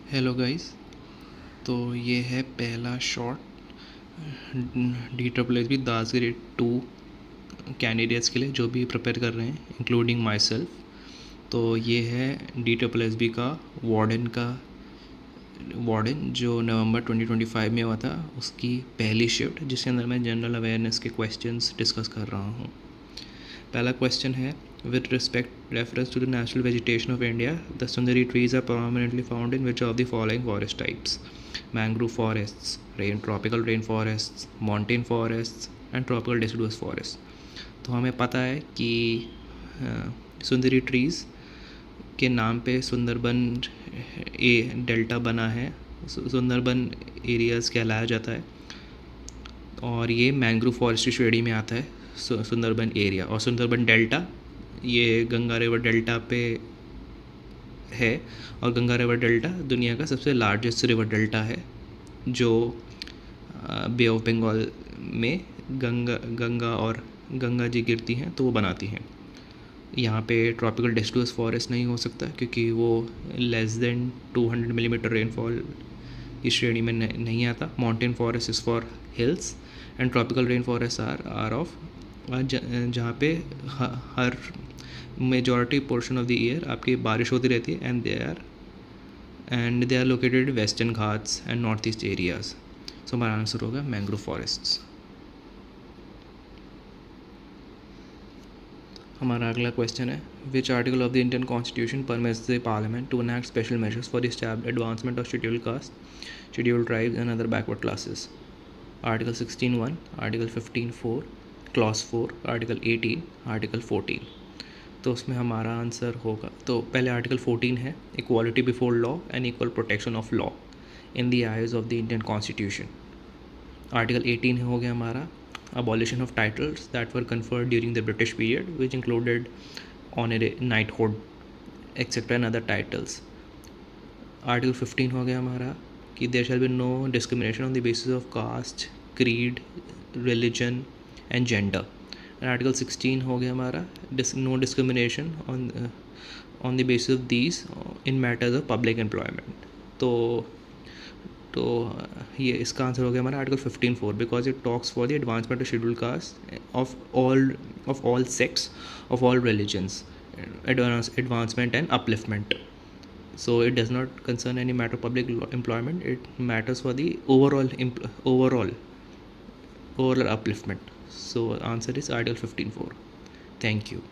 Hello guys. तो ये है पहला शॉट DSSB दास ग्रेड 2 कैंडिडेट्स के लिए जो भी प्रिपेयर कर रहे हैं, इंक्लूडिंग माई सेल्फ। तो ये है DSSB का वार्डन जो नवंबर 2025 में हुआ था, उसकी पहली शिफ्ट, जिसके अंदर मैं जनरल अवेयरनेस के क्वेश्चंस डिस्कस कर रहा हूँ। पहला क्वेश्चन है, with respect reference to the natural vegetation of India, the Sundari trees are prominently found in which of the following forest types? Mangrove forests, tropical rainforests, montane forests and tropical deciduous forests. तो हमें पता है कि सुंदरी trees के नाम पे Sundarban delta बना है, सुंदरबन एरियाज़ कहलाया जाता है, और ये मैंग्रोव फॉरेस्ट की श्रेणी में आता है सुंदरबन एरिया। और सुंदरबन डेल्टा ये गंगा रिवर डेल्टा पे है, और गंगा रिवर डेल्टा दुनिया का सबसे लार्जेस्ट रिवर डेल्टा है, जो बे ऑफ बंगाल में गंगा जी गिरती हैं तो वो बनाती हैं। यहाँ पे ट्रॉपिकल डेसिडुअस फॉरेस्ट नहीं हो सकता क्योंकि वो लेस देन 200 मिलीमीटर रेनफॉल की श्रेणी में नहीं आता। Mountain forest is for hills and tropical rain forest are of जहाँ पे हर majority portion of the year आपकी बारिश होती रहती है, and they are located western Ghats and north east areas. So हमारा आंसर होगा मैंग्रोव फॉरेस्ट्स। हमारा अगला क्वेश्चन है, which article of the Indian constitution permits the parliament to enact special measures for the advancement of scheduled caste, scheduled tribes and other backward classes? Article 16(1), article 15(4), clause 4, article 18, article 14। तो उसमें हमारा answer होगा, तो पहले article 14 है, equality before law and equal protection of law in the eyes of the Indian constitution. Article 18 हो गया हमारा, abolition of titles that were conferred during the British period, which included honorary knighthood etc and other titles. Article 15 हो गया हमारा कि there shall be no discrimination on the basis of caste, creed, religion and gender. And Article 16 हो गया हमारा, no discrimination on the basis of these in matters of public employment. तो ये इसका आंसर हो गया हमारा article 15(4), because it talks for the advancement of scheduled cast of all sects of all religions, advancement and upliftment. So it does not concern any matter of public employment. It matters for the overall upliftment. So answer is Article 15(4). Thank you.